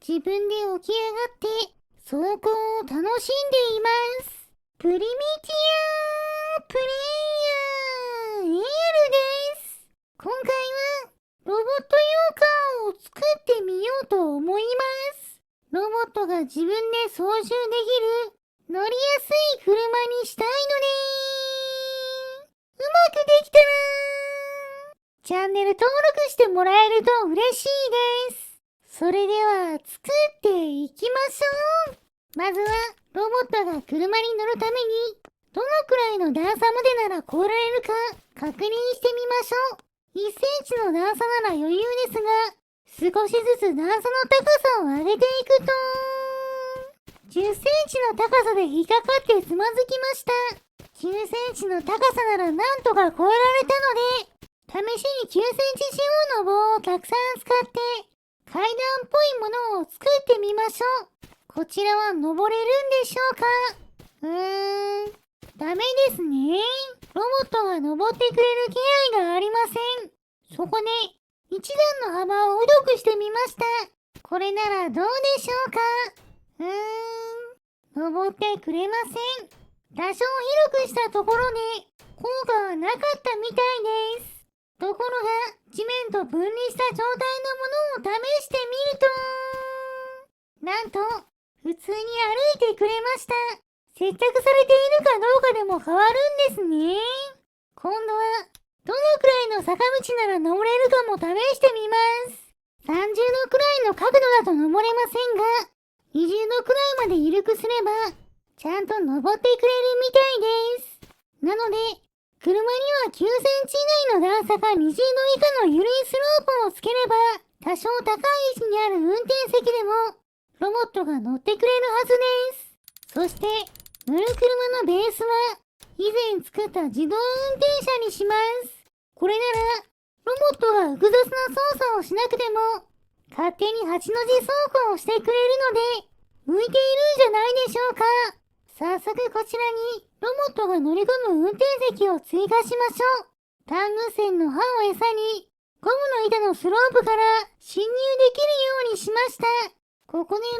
自分で起き上がって走行を楽しんでいます。プリミティアプレイヤー AR です。今回はロボット羊羹を作ってみようと思います。ロボットが自分で操縦できる乗りやすい車にしたいのでうまくできたらチャンネル登録してもらえると嬉しいです。それでは作っていきましょう。まずはロボットが車に乗るためにどのくらいの段差までなら越えられるか確認してみましょう。1センチの段差なら余裕ですが、少しずつ段差の高さを上げていくと、10センチの高さで引っかかってつまずきました。9センチの高さならなんとか越えられたので、試しに9センチ四方の棒をたくさん使って階段っぽいものを作ってみましょう。こちらは登れるんでしょうか？ダメですね。ロボットが登ってくれる気配がありません。そこで一段の幅を広くしてみました。これならどうでしょうか？登ってくれません。多少広くしたところで効果はなかったみたいです。ところが地面と分離した状態のものを試してみると、なんと普通に歩いてくれました。接着されているかどうかでも変わるんですね。今度はどのくらいの坂道なら登れるかも試してみます。30度くらいの角度だと登れませんが、20度くらいまで緩くすればちゃんと登ってくれるみたいです。なので車には9センチ以内の段差か20度以下の緩いスロープをつければ、多少高い位置にある運転席でもロボットが乗ってくれるはずです。そして乗る車のベースは以前作った自動運転車にします。これならロボットが複雑な操作をしなくても勝手に8の字走行をしてくれるので向いているんじゃないでしょうか。早速こちらにロボットが乗り込む運転席を追加しましょう。タング線の刃を餌にゴムの板のスロープから侵入できるようにしました。ここでロ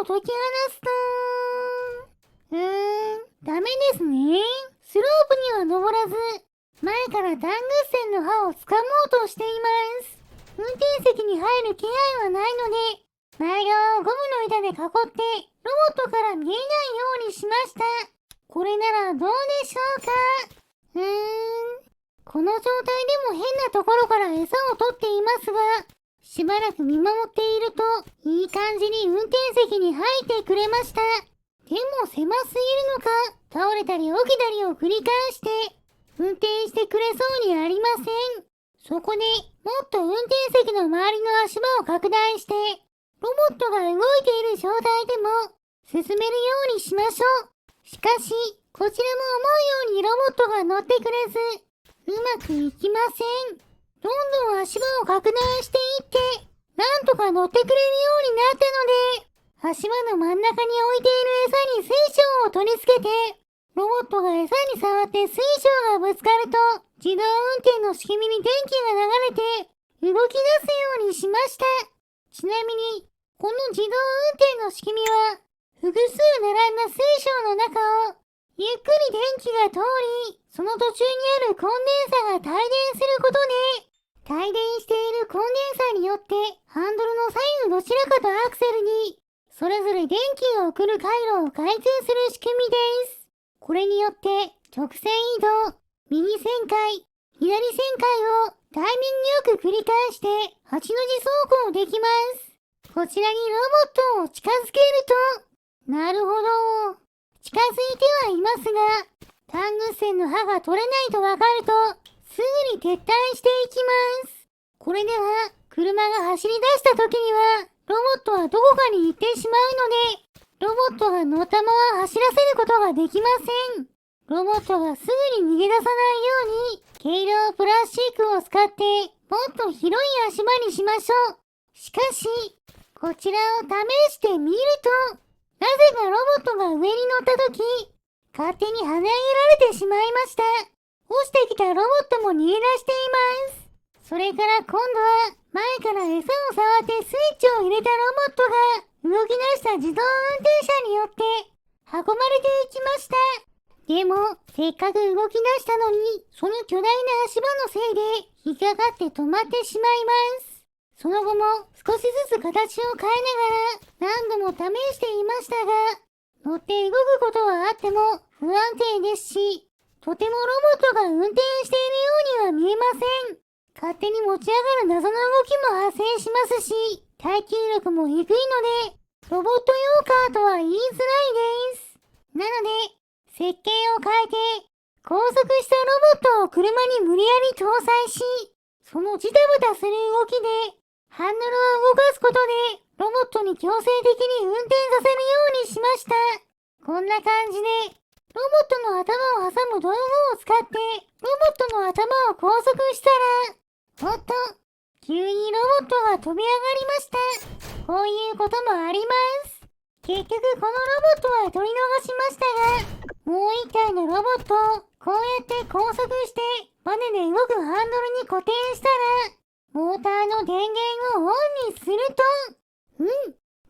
ボットを解き放すと、ダメですね。スロープには登らず、前からタング線の刃を掴もうとしています。運転席に入る気配はないので、前側をゴムの板で囲ってロボットから見えないようにしました。これならどうでしょうか？この状態でも変なところから餌を取っていますが、しばらく見守っているといい感じに運転席に入ってくれました。でも狭すぎるのか、倒れたり起きたりを繰り返して運転してくれそうにありません。そこでもっと運転席の周りの足場を拡大してロボットが動いている状態でも進めるようにしましょう。しかしこちらも思うようにロボットが乗ってくれずうまくいきません。どんどん足場を拡大していってなんとか乗ってくれるようになったので、足場の真ん中に置いている餌に水晶を取り付けてロボットが餌に触って水晶がぶつかると自動運転の仕組みに電気が流れて動き出すようにしました。ちなみにこの自動運転の仕組みは複数並んだ水晶の中をゆっくり電気が通り、その途中にあるコンデンサが帯電することで、帯電しているコンデンサによってハンドルの左右どちらかとアクセルにそれぞれ電気を送る回路を開通する仕組みです。これによって直線移動、右旋回、左旋回をタイミングよく繰り返して8の字走行できます。こちらにロボットを近づけると、なるほど。近づいてはいますが、タング線の刃が取れないとわかると、すぐに撤退していきます。これでは、車が走り出した時には、ロボットはどこかに行ってしまうので、ロボットが乗ったまま走らせることができません。ロボットがすぐに逃げ出さないように、軽量プラスチックを使って、もっと広い足場にしましょう。しかし、こちらを試してみると、なぜかロボットが上に乗ったとき、勝手に跳ね上げられてしまいました。落ちてきたロボットも逃げ出しています。それから今度は前から餌を触ってスイッチを入れたロボットが動き出した自動運転車によって運ばれていきました。でも、せっかく動き出したのに、その巨大な足場のせいで引っかかって止まってしまいます。その後も少しずつ形を変えながら何度も試していましたが、乗って動くことはあっても不安定ですし、とてもロボットが運転しているようには見えません。勝手に持ち上がる謎の動きも発生しますし、耐久力も低いので、ロボット用カーとは言いづらいです。なので、設計を変えて、高速したロボットを車に無理やり搭載し、そのジタバタする動きで、ハンドルを動かすことで、ロボットに強制的に運転させるようにしました。こんな感じで、ロボットの頭を挟む道具を使って、ロボットの頭を高速したら、おっと、急にロボットが飛び上がりました。こういうこともあります。結局このロボットは取り逃しましたが、もう一体のロボットをこうやって高速してバネで動くハンドルに固定したら、モーターの電源をオンにすると、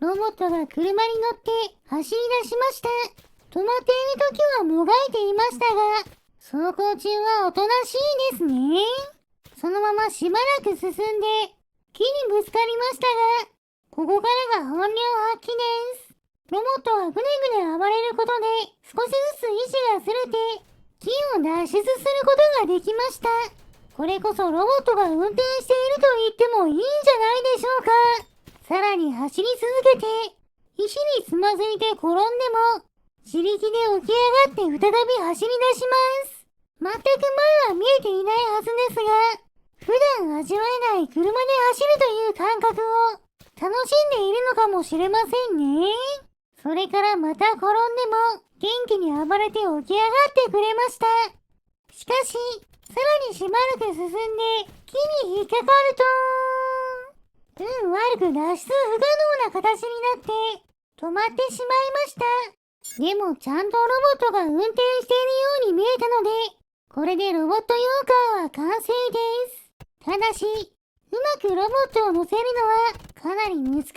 ロボットが車に乗って走り出しました。止まっている時はもがいていましたが、走行中はおとなしいですね。そのまましばらく進んで、木にぶつかりましたが、ここからが本領発揮です。ロボットはぐねぐね暴れることで、少しずつ意志がずれて、木を脱出することができました。これこそロボットが運転していると言ってもいいんじゃないでしょうか。さらに走り続けて、石につまずいて転んでも、自力で起き上がって再び走り出します。全く前は見えていないはずですが、普段味わえない車で走るという感覚を楽しんでいるのかもしれませんね。それからまた転んでも元気に暴れて起き上がってくれました。しかし、さらにしばらく進んで木に引っかかると、悪く脱出不可能な形になって止まってしまいました。でもちゃんとロボットが運転しているように見えたので、これでロボット用カーは完成です。ただし、うまくロボットを乗せるのはかなり難しいで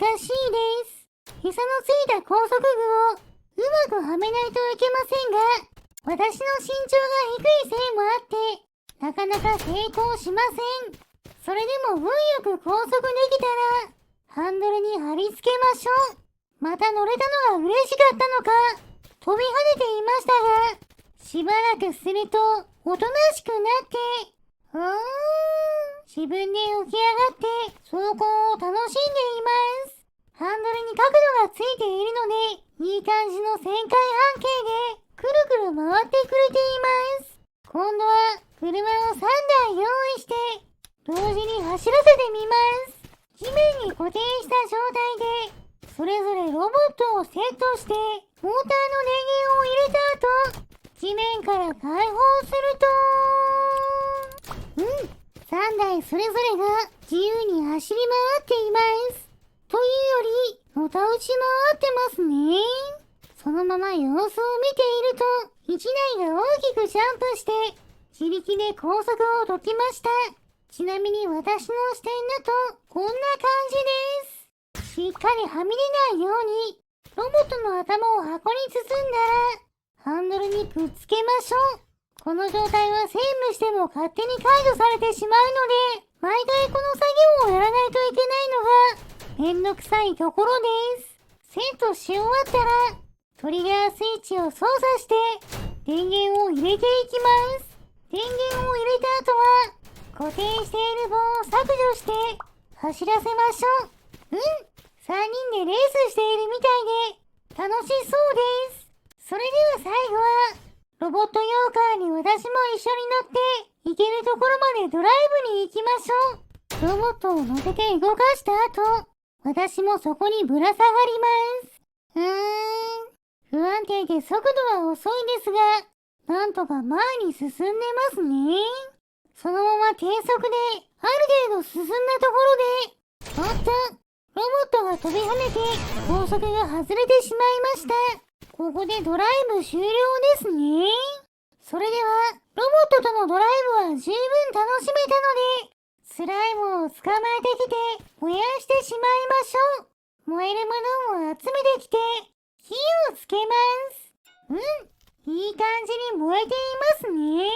す。膝のついた高速具をうまくはめないといけませんが、私の身長が低いせいもあって、なかなか成功しません。それでも運よく高速できたら、ハンドルに貼り付けましょう。また乗れたのが嬉しかったのか、飛び跳ねていましたが、しばらくすると、おとなしくなって、自分で起き上がって走行を楽しんでいます。ハンドルに角度がついているので、いい感じの旋回半径でくるくる回ってくれています。今度は車を3台用意して、同時に走らせてみます。地面に固定した状態で、それぞれロボットをセットして、モーターの電源を入れた後、地面から解放すると、3台それぞれが自由に走り回っています。というより、のたうち回ってますね。そのまま様子を見ていると、1台が大きくジャンプして、自力で高速を解きました。ちなみに私の視点だと、こんな感じです。しっかりはみ出ないように、ロボットの頭を箱に包んだら、ハンドルにくっつけましょう。この状態はセーブしても勝手に解除されてしまうので、毎回この作業をやらないといけないのが、めんどくさいところです。セットし終わったら、トリガースイッチを操作して、電源を入れていきます。電源を入れた後は、固定している棒を削除して、走らせましょう。3人でレースしているみたいで、楽しそうです。それでは最後は、ロボット用カーに私も一緒に乗って、行けるところまでドライブに行きましょう。ロボットを乗せて動かした後、私もそこにぶら下がります。不安定で速度は遅いですが、なんとか前に進んでますね。そのまま低速で、ある程度進んだところで、おっと、ロボットが飛び跳ねて、高速が外れてしまいました。ここでドライブ終了ですね。それでは、ロボットとのドライブは十分楽しめたので、スライムを捕まえてきて燃やしてしまいましょう。燃えるものを集めてきて火をつけます。いい感じに燃えていますね。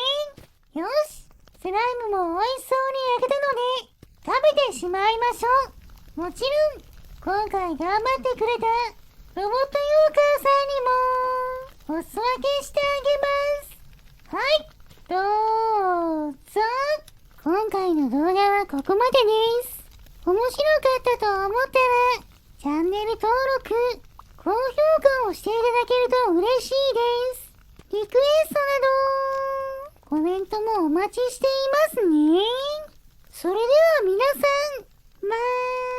よし、スライムも美味しそうに焼けたので食べてしまいましょう。もちろん今回頑張ってくれたロボットユーカーさんにもお裾分けしてあげます。はい、どうぞ。今回の動画はここまでです。面白かったと思ったらチャンネル登録、高評価をしていただけると嬉しいです。リクエストなどコメントもお待ちしていますね。それでは皆さん、まー